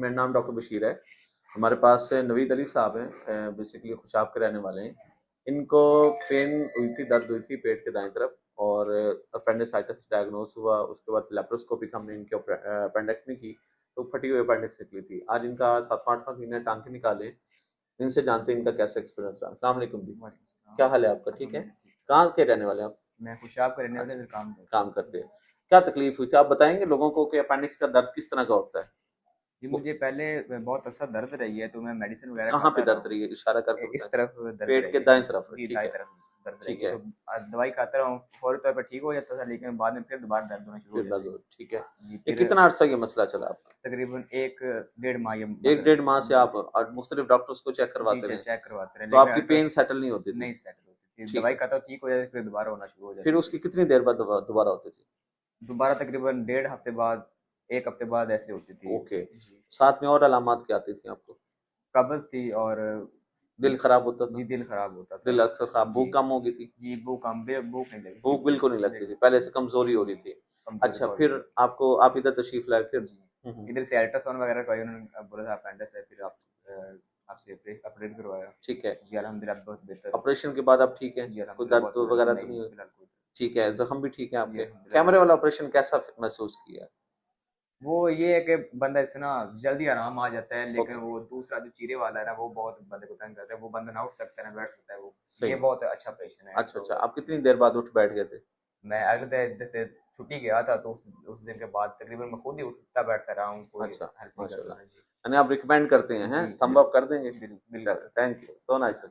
मेरा नाम डॉक्टर बशीर है। हमारे पास नवीद अली साहब हैं, बेसिकली खुशाब के रहने वाले हैं। इनको पेन हुई थी, दर्द हुई थी पेट के दाईं तरफ, और अपेंडिसाइटिस डायग्नोस हुआ। उसके बाद लेप्रोस्कोपिक हमने इनके अपेंडेक्टमी की, तो फटी हुई अपेंडिक्स निकली थी। आज इनका 7वां महीना, टांके निकाले। इनसे जानते हैं इनका कैसा एक्सपीरियंस रहा। अस्सलाम वालेकुम जी, क्या हाल है आपका? ठीक है। कहाँ के रहने वाले हैं आप? मैं खुशाब का रहने वाला अच्छा, इधर काम करता काम करते हैं। क्या तकलीफ हुई थी, आप बताएंगे लोगों को कि अपेंडिक्स का दर्द किस तरह का होता है? जी वो मुझे पहले बहुत अच्छा दर्द रही है तो मैं मेडिसिन वगैरह कहाँ पे खाता रहा दर्द हूँ। रही है, इशारा करके इस बताएं। तरफ दर्द पेट के रही है दाएं तरफ, जी ठीक दाई है। तरफ दर्द रही ठीक है है। तो दवाई खाता रहा हूँ। फौरी तौर पर ठीक हो जाता था लेकिन बाद में फिर दोबारा दर्द होना शुरू हो फिर जाते दर्द हैं। हो, ठीक है। जी ये फिर कितना अर्सा ये मसला चला आपका? तकरीबन एक डेढ़ माह ये एक डेढ़ माह से जी आप मुख्तलिफ डॉक्टर्स को चेक जी करवाते रहे? चेक करवाते रहे तो लेकिन आपकी पेन सेटल नहीं होती थी? नहीं सेट होती थी। ठीक दवाई है। खाता ठीक हो जाती फिर दोबारा होना शुरू हो फिर जाती थी। उसकी कितनी देर बाद दोबारा होती थी? दोबारा तकरीबन डेढ़ हफ्ते बाद एक हफ्ते बाद ऐसे होती थी। ओके। जी साथ में और अलामत क्या आती थी आपको? कब्ज थी और दिल खराब होता जी था? दिल खराब होता था। दिल अक्सर खराब, जी भूख कम हो गई थी? जी भूख नहीं लगी थी भूख बिल्कुल नहीं लगती नहीं थी, पहले से कमजोरी हो रही जी थी? कमजोरी अच्छा, बहुत फिर हुई। आपको, आप इधर तशरीफ लाए फिर? जी इधर से अल्ट्रासाउंड वगैरह करवाई उन्होंने बोला था अपेंडिक्स है फिर आप आपसे ऑपरेट करवाया। ठीक है। जी अल्हम्दुलिल्लाह बहुत बेहतर है। ऑपरेशन के बाद आप ठीक हैं? जी कोई अल्हम्दुलिल्लाह दर्द बहुत वगैरह तो नहीं नहीं हुई? फिलहाल कोई ठीक है, जख्म भी ठीक है जी आपके? अल्हम्दुलिल्लाह कैमरे वाला ऑपरेशन कैसा महसूस किया? वो ये है कि बंदा इससे ना जल्दी आराम आ जाता है लेकिन ओके, वो दूसरा जो चीरे वाला है ना वो बहुत बंदे को तंग करता है। वो बंदा ना उठ सकता है ना बैठ सकता है। वो सही ये है। बहुत अच्छा ऑपरेशन है अच्छा तो अच्छा, आप कितनी देर बाद उठ बैठ गए थे? मैं अगले जैसे छुट्टी गया था तो उस दिन के बाद तकरीबन मैं खुद ही उठता बैठता रहा हूँ कोई अच्छा, हेल्प नहीं करता माशाल्लाह। था। जी यानी आप रिकमेंड करते हैं, हैं? जी थंब अप कर देंगे? बिल्कुल चलो, थैंक यू, सो नाइस।